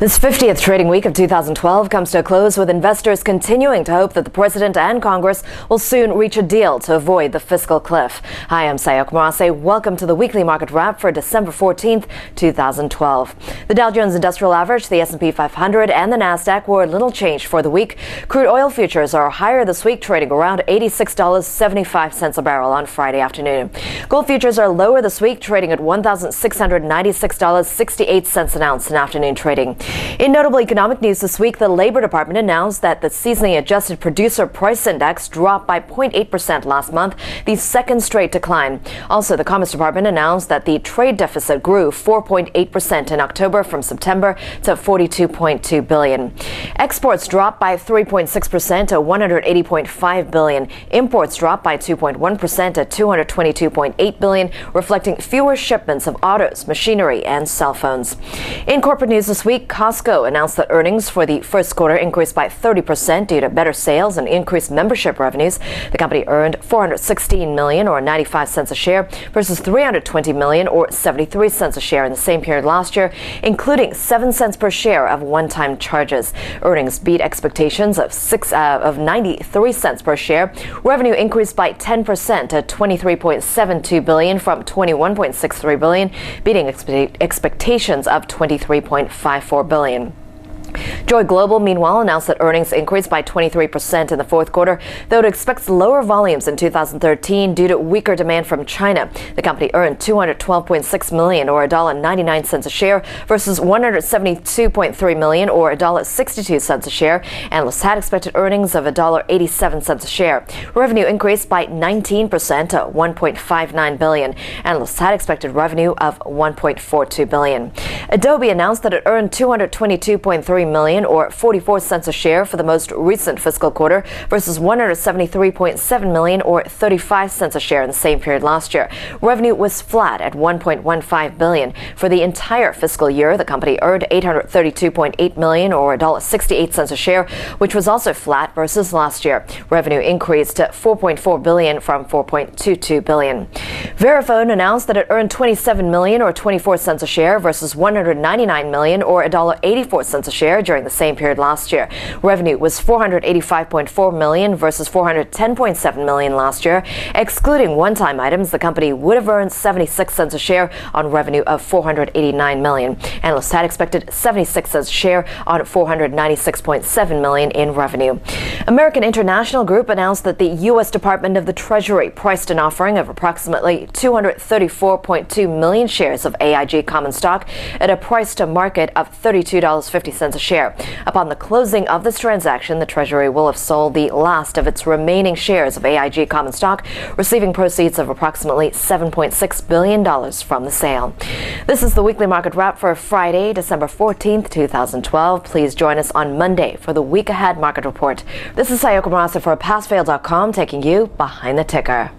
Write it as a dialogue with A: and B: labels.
A: This 50th trading week of 2012 comes to a close with investors continuing to hope that the President and Congress will soon reach a deal to avoid the fiscal cliff. Hi, I'm Sayoko Murase. Welcome to the weekly market wrap for December 14th, 2012. The Dow Jones Industrial Average, the S&P 500 and the Nasdaq were little changed for the week. Crude oil futures are higher this week, trading around $86.75 a barrel on Friday afternoon. Gold futures are lower this week, trading at $1,696.68 an ounce in afternoon trading. In notable economic news this week, the Labor Department announced that the seasonally adjusted producer price index dropped by 0.8% last month, the second straight decline. Also, the Commerce Department announced that the trade deficit grew 4.8% in October from September to $42.2 billion. Exports dropped by 3.6% to $180.5 billion. Imports dropped by 2.1% to $222.8 billion, reflecting fewer shipments of autos, machinery, and cell phones. In corporate news this week, Costco announced that earnings for the first quarter increased by 30% due to better sales and increased membership revenues. The company earned $416 million or 95 cents a share versus $320 million or 73 cents a share in the same period last year, including 7 cents per share of one-time charges. Earnings beat expectations of 93 cents per share. Revenue increased by 10% to $23.72 billion from $21.63 billion, beating expectations of $23.54 billion. Joy Global, meanwhile, announced that earnings increased by 23% in the fourth quarter, though it expects lower volumes in 2013 due to weaker demand from China. The company earned $212.6 million or $1.99 a share versus $172.3 million or $1.62 a share. Analysts had expected earnings of $1.87 a share. Revenue increased by 19% to $1.59 billion. Analysts had expected revenue of $1.42 billion. Adobe announced that it earned $222.3 million or 44 cents a share for the most recent fiscal quarter versus $173.7 million or 35 cents a share in the same period last year. Revenue was flat at $1.15 billion. For the entire fiscal year, the company earned $832.8 million or $1.68 a share, which was also flat versus last year. Revenue increased to $4.4 billion from $4.22 billion. Verifone announced that it earned $27 million or 24 cents a share versus $199 million or $1.84 a share during the same period last year. Revenue was $485.4 million versus $410.7 million last year. Excluding one-time items, the company would have earned 76 cents a share on revenue of $489 million. Analysts had expected 76 cents a share on $496.7 million in revenue. American International Group announced that the U.S. Department of the Treasury priced an offering of approximately 234.2 million shares of AIG common stock at a price to market of $32.50 a share. Upon the closing of this transaction, the Treasury will have sold the last of its remaining shares of AIG common stock, receiving proceeds of approximately $7.6 billion from the sale. This is the weekly market wrap for Friday, December 14th, 2012. Please join us on Monday for the week ahead market report. This is Sayoko Murase for PassFail.com, taking you behind the ticker.